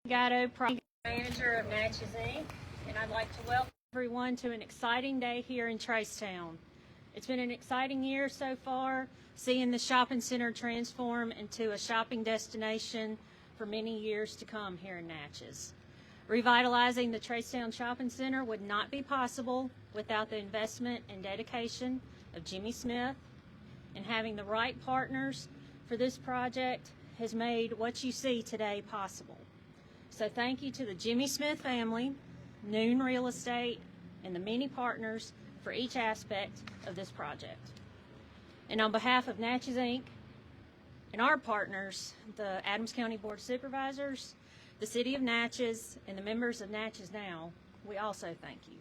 Gatto, manager of Natchez, Inc., and I'd like to welcome everyone to an exciting day here in Tracetown. It's been an exciting year so far, seeing the shopping center transform into a shopping destination for many years to come here in Natchez. Revitalizing the Tracetown Shopping Center would not be possible without the investment and dedication of Jimmy Smith, and having the right partners for this project has made what you see today possible. So thank you to the Jimmy Smith family, Noon Real Estate, and the many partners for each aspect of this project. And on behalf of Natchez, Inc. and our partners, the Adams County Board of Supervisors, the City of Natchez, and the members of Natchez Now, we also thank you.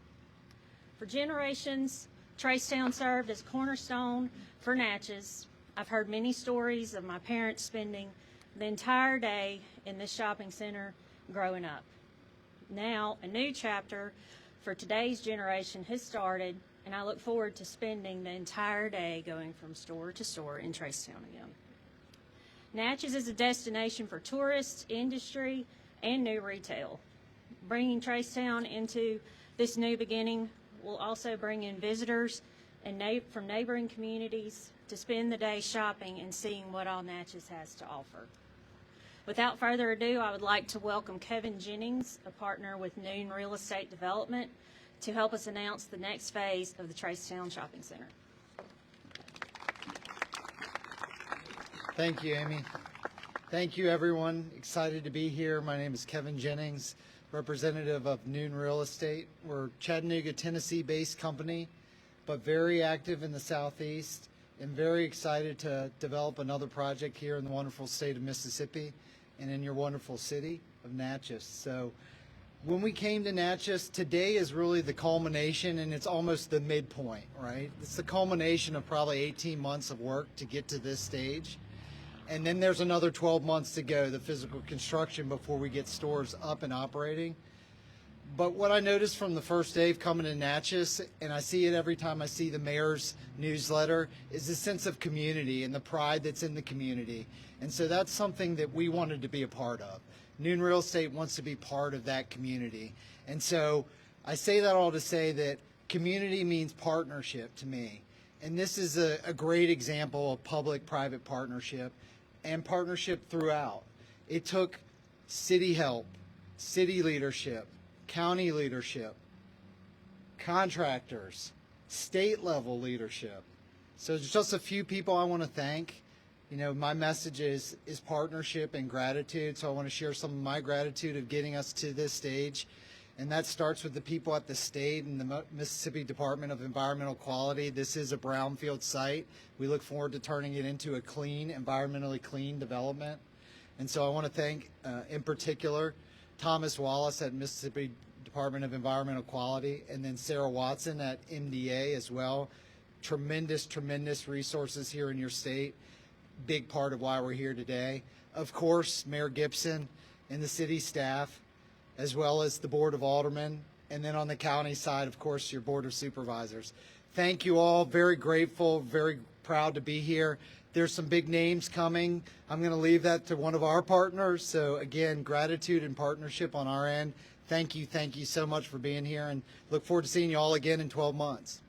For generations, Tracetown served as cornerstone for Natchez. I've heard many stories of my parents spending the entire day in this shopping center growing up. Now, a new chapter for today's generation has started, and I look forward to spending the entire day going from store to store in Tracetown again. Natchez is a destination for tourists, industry, and new retail. Bringing Tracetown into this new beginning will also bring in visitors and from neighboring communities to spend the day shopping and seeing what all Natchez has to offer. Without further ado, I would like to welcome Kevin Jennings, a partner with Noon Real Estate Development, to help us announce the next phase of the Tracetown Shopping Center. Thank you, Amy. Thank you, everyone. Excited to be here. My name is Kevin Jennings, representative of Noon Real Estate. We're a Chattanooga, Tennessee-based company, but very active in the Southeast, and very excited to develop another project here in the wonderful state of Mississippi and in your wonderful city of Natchez. So when we came to Natchez, today is really the culmination, and it's almost the midpoint, right? It's the culmination of probably 18 months of work to get to this stage. And then there's another 12 months to go, the physical construction, before we get stores up and operating. But what I noticed from the first day of coming to Natchez, and I see it every time I see the mayor's newsletter, is the sense of community and the pride that's in the community. And so that's something that we wanted to be a part of. Noon Real Estate wants to be part of that community. And so I say that all to say that community means partnership to me. And this is a great example of public-private partnership and partnership throughout. It took city help, city leadership, county leadership, contractors, state level leadership. So there's just a few people I want to thank. You know, my message is partnership and gratitude. So I want to share some of my gratitude of getting us to this stage. And that starts with the people at the state and the Mississippi Department of Environmental Quality. This is a brownfield site. We look forward to turning it into a clean, environmentally clean development. And so I want to thank, in particular, Thomas Wallace at Mississippi Department of Environmental Quality, and then Sarah Watson at MDA as well. Tremendous, tremendous resources here in your state. Big part of why we're here today. Of course, Mayor Gibson and the city staff, as well as the Board of Aldermen, and then on the county side, of course, your Board of Supervisors. Thank you all. Very grateful, very proud to be here. There's some big names coming. I'm going to leave that to one of our partners. So again, gratitude and partnership on our end. Thank you so much for being here, and look forward to seeing you all again in 12 months.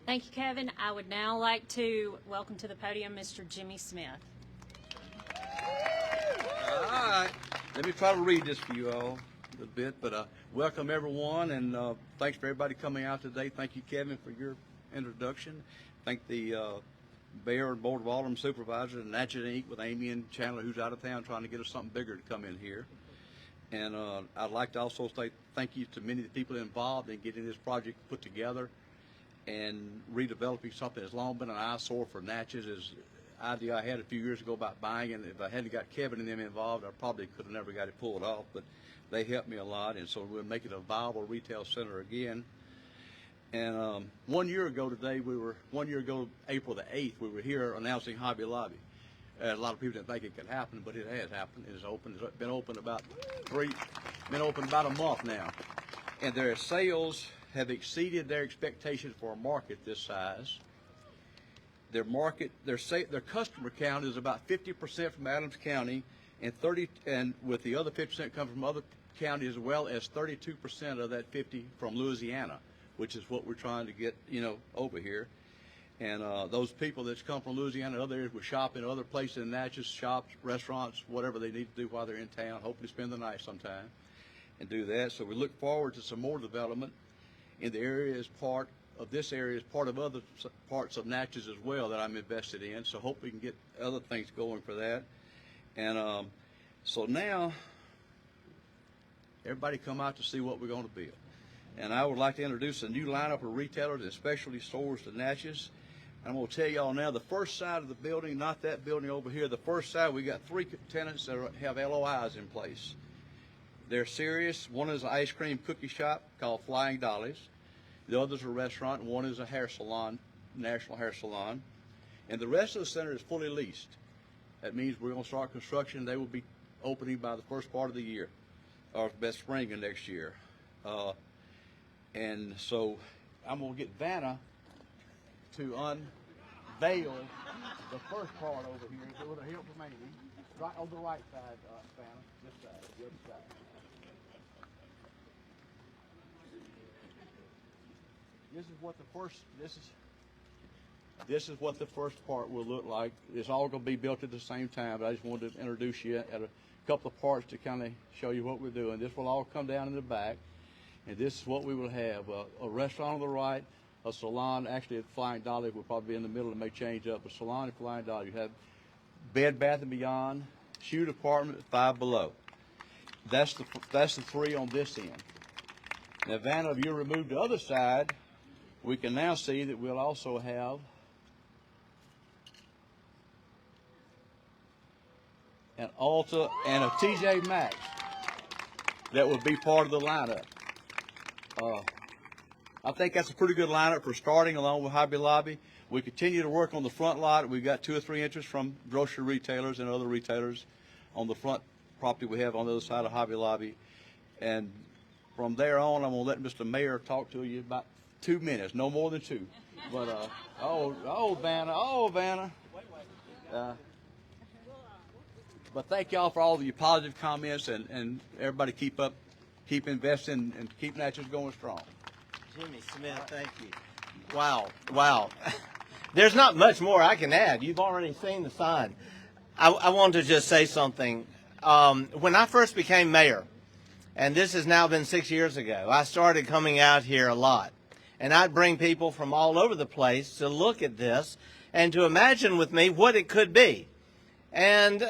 Thank you, Kevin. I would now like to welcome to the podium Mr. Jimmy Smith. All right, let me try to read this for you all a little bit, but welcome everyone, and thanks for everybody coming out today. Thank you, Kevin, for your introduction. Thank the Mayor and Board of Aldermen Supervisors and Natchez Inc. with Amy and Chandler, who's out of town trying to get us something bigger to come in here. And I'd like to also say thank you to many of the people involved in getting this project put together and redeveloping something that's long been an eyesore for Natchez. Is idea I had a few years ago about buying, and if I hadn't got Kevin and them involved, I probably could have never got it pulled off, but they helped me a lot, and so we'll make it a viable retail center again. And 1 year ago today, April the 8th, we were here announcing Hobby Lobby. A lot of people didn't think it could happen, but it has happened. It is open. It's been open about a month now, and their sales have exceeded their expectations for a market this size. their customer count is about 50% from Adams County, and with the other 50% coming from other counties, as well as 32% of that 50 from Louisiana, which is what we're trying to get, over here. And those people that's come from Louisiana and other areas will shop in other places in Natchez, shops, restaurants, whatever they need to do while they're in town, hopefully spend the night sometime and do that. So we look forward to some more development in the area as part of this area, as part of other parts of Natchez as well that I'm invested in. So hope we can get other things going for that. And so now everybody come out to see what we're going to build. And I would like to introduce a new lineup of retailers and specialty stores to Natchez. I'm going to tell y'all now, the first side of the building, not that building over here, the first side, we got 3 tenants that have LOIs in place. They're serious. One is an ice cream cookie shop called Flying Dolly's. The other is a restaurant, and one is a hair salon, national hair salon. And the rest of the center is fully leased. That means we're going to start construction. They will be opening by the first part of the year, or best spring of next year. And so I'm going to get Vanna to unveil the first part over here. It would have helped for maybe. Right on the right side, Vanna. This side, the other side. This is what the first part will look like. It's all going to be built at the same time, but I just wanted to introduce you at a couple of parts to kind of show you what we're doing. This will all come down in the back, and this is what we will have. A restaurant on the right, a salon. Actually, at Flying Dolly will probably be in the middle. It may change up. A salon at Flying Dolly. You have Bed Bath & Beyond, shoe department, 5 Below. That's the 3 on this end. Now, Vanna, if you remove the other side, we can now see that we'll also have an Ulta and a TJ Maxx that would be part of the lineup. I think that's a pretty good lineup for starting, along with Hobby Lobby. We continue to work on the front lot. We've got 2 or 3 interests from grocery retailers and other retailers on the front property we have on the other side of Hobby Lobby. And from there on, I'm going to let Mr. Mayor talk to you about 2 minutes, no more than 2. But, Vanna. But thank y'all for all of your positive comments, and everybody keep investing and keep Natchez going strong. Jimmy Smith, thank you. Wow. There's not much more I can add. You've already seen the sign. I want to just say something. When I first became mayor, and this has now been 6 years ago, I started coming out here a lot. And I'd bring people from all over the place to look at this and to imagine with me what it could be. And,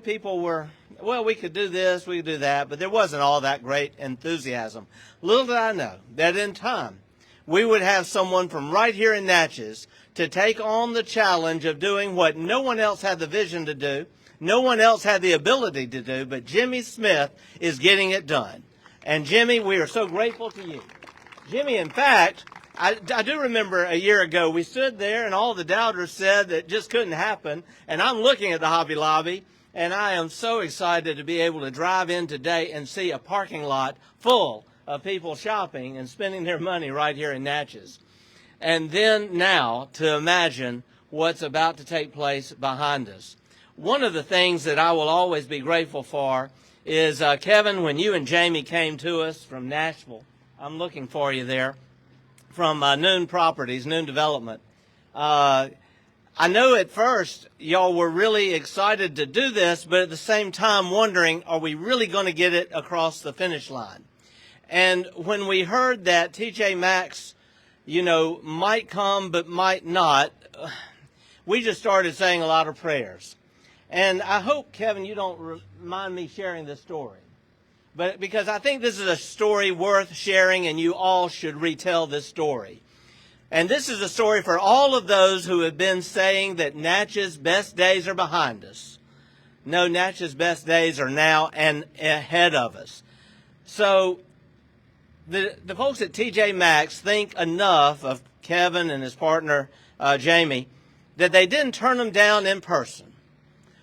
people were, well, we could do this, we could do that, but there wasn't all that great enthusiasm. Little did I know that in time, we would have someone from right here in Natchez to take on the challenge of doing what no one else had the vision to do, no one else had the ability to do, but Jimmy Smith is getting it done. And Jimmy, we are so grateful to you. Jimmy, in fact, I do remember a year ago we stood there and all the doubters said that it just couldn't happen. And I'm looking at the Hobby Lobby, and I am so excited to be able to drive in today and see a parking lot full of people shopping and spending their money right here in Natchez. And then now to imagine what's about to take place behind us. One of the things that I will always be grateful for is, Kevin, when you and Jamie came to us from Nashville, I'm looking for you there, from Noon Properties, Noon Development. I know at first y'all were really excited to do this, but at the same time wondering, are we really going to get it across the finish line? And when we heard that TJ Maxx, might come but might not, we just started saying a lot of prayers. And I hope, Kevin, you don't mind me sharing this story. But because I think this is a story worth sharing, and you all should retell this story. And this is a story for all of those who have been saying that Natchez's best days are behind us. No, Natchez's best days are now and ahead of us. So the folks at TJ Maxx think enough of Kevin and his partner, Jamie, that they didn't turn them down in person.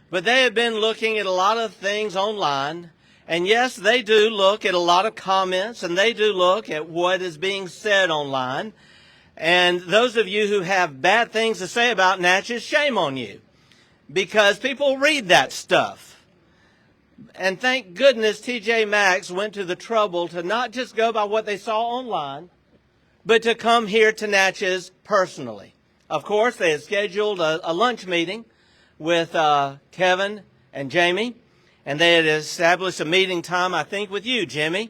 But they have been looking at a lot of things online. And yes, they do look at a lot of comments, and they do look at what is being said online. And those of you who have bad things to say about Natchez, shame on you, because people read that stuff. And thank goodness TJ Maxx went to the trouble to not just go by what they saw online, but to come here to Natchez personally. Of course, they had scheduled a lunch meeting with Kevin and Jamie, and they had established a meeting time, I think, with you, Jimmy.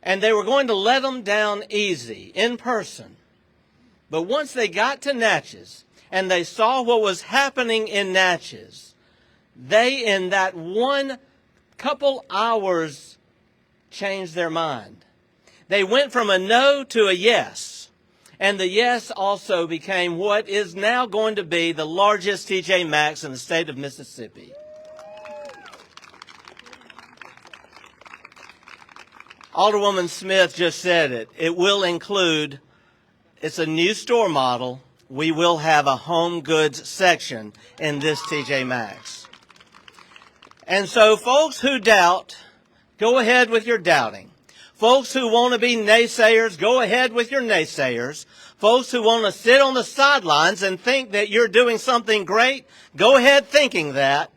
And they were going to let them down easy, in person. But once they got to Natchez and they saw what was happening in Natchez, they, in that one couple hours, changed their mind. They went from a no to a yes. And the yes also became what is now going to be the largest TJ Maxx in the state of Mississippi. Alderwoman Smith just said it. It will include, it's a new store model. We will have a home goods section in this TJ Maxx. And so folks who doubt, go ahead with your doubting. Folks who want to be naysayers, go ahead with your naysayers. Folks who want to sit on the sidelines and think that you're doing something great, go ahead thinking that.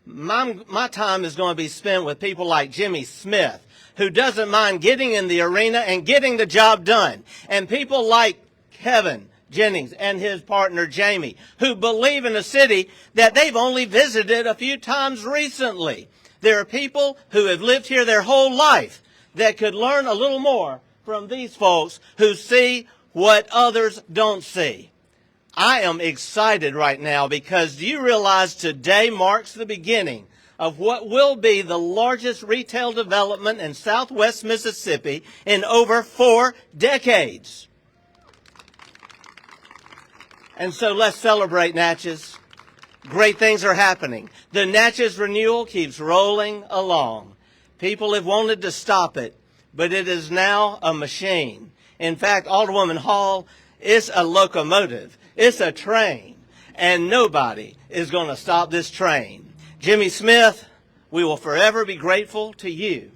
My time is going to be spent with people like Jimmy Smith, who doesn't mind getting in the arena and getting the job done. And people like Kevin Jennings and his partner Jamie, who believe in a city that they've only visited a few times recently. There are people who have lived here their whole life that could learn a little more from these folks who see what others don't see. I am excited right now because do you realize today marks the beginning of what will be the largest retail development in Southwest Mississippi in over 4 decades. And so let's celebrate Natchez. Great things are happening. The Natchez renewal keeps rolling along. People have wanted to stop it, but it is now a machine. In fact, Alderwoman Hall, it's a locomotive. It's a train, and nobody is going to stop this train. Jimmy Smith, we will forever be grateful to you.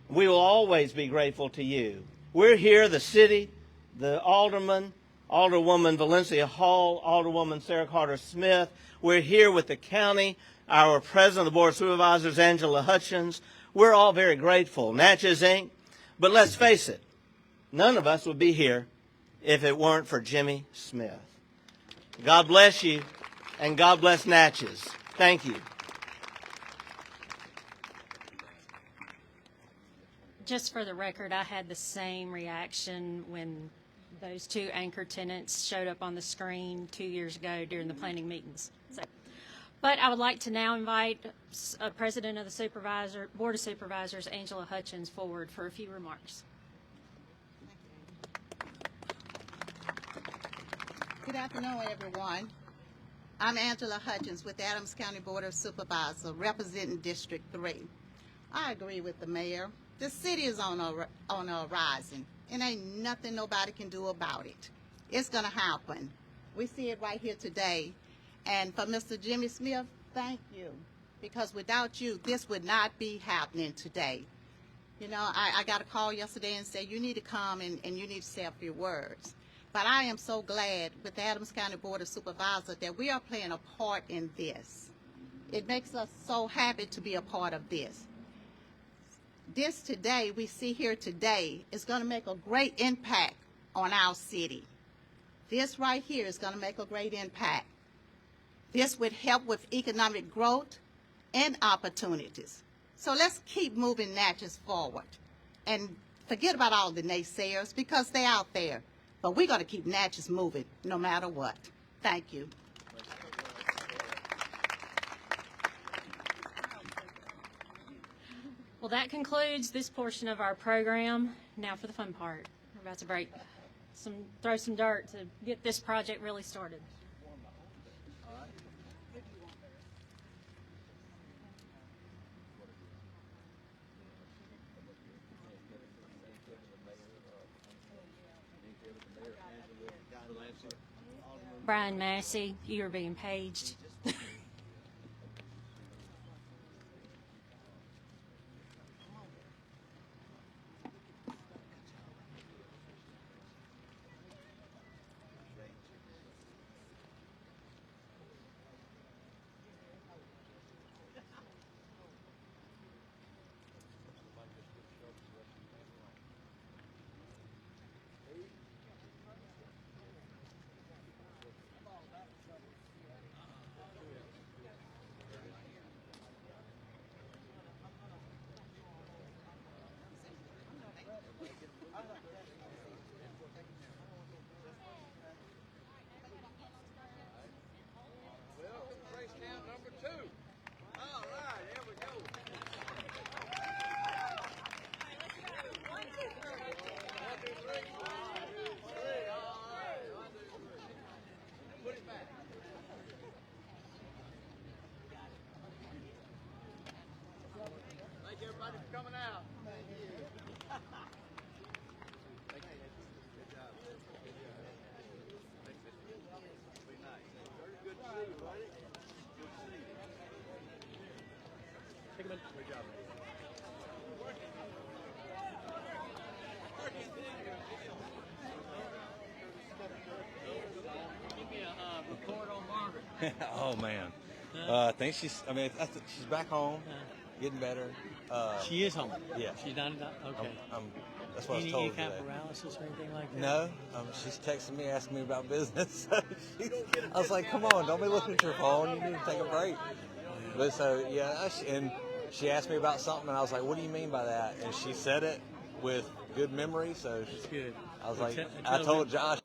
We will always be grateful to you. We're here, the city, the alderman, Alderwoman Valencia Hall, Alderwoman Sarah Carter Smith. We're here with the county, our president of the Board of Supervisors, Angela Hutchins. We're all very grateful. Natchez Inc. But let's face it, none of us would be here if it weren't for Jimmy Smith. God bless you, and God bless Natchez. Thank you. Just for the record, I had the same reaction when those 2 anchor tenants showed up on the screen 2 years ago during the planning meetings. But I would like to now invite President of the Board of Supervisors, Angela Hutchins, forward for a few remarks. Good afternoon, everyone. I'm Angela Hutchins with the Adams County Board of Supervisors, representing District 3. I agree with the mayor. The city is on a horizon, and ain't nothing nobody can do about it. It's going to happen. We see it right here today. And for Mr. Jimmy Smith, thank you, because without you, this would not be happening today. You know, I got a call yesterday and said, you need to come and you need to say a few words. But I am so glad with the Adams County Board of Supervisors that we are playing a part in this. It makes us so happy to be a part of this. This today, we see here today, is going to make a great impact on our city. This right here is going to make a great impact. This would help with economic growth and opportunities. So let's keep moving Natchez forward. And forget about all the naysayers because they're out there. But we're going to keep Natchez moving no matter what. Thank you. Well, that concludes this portion of our program. Now for the fun part. We're about to throw some dirt to get this project really started. Brian Massey, you are being paged. coming out. Great job. Give me a report on Margaret. Oh man, I think she's. I mean, she's back home, getting better. She is home. Yeah. She's not. Okay. That's what I was Any told kind today. of paralysis or anything like that? No, she's texting me, asking me about business. I was like, "Come on, don't be looking at your phone. You need to take a break." But so yeah, and she asked me about something, and I was like, "What do you mean by that?" And she said it with good memory. So That's good. I was Well, like, tell I told me- Josh.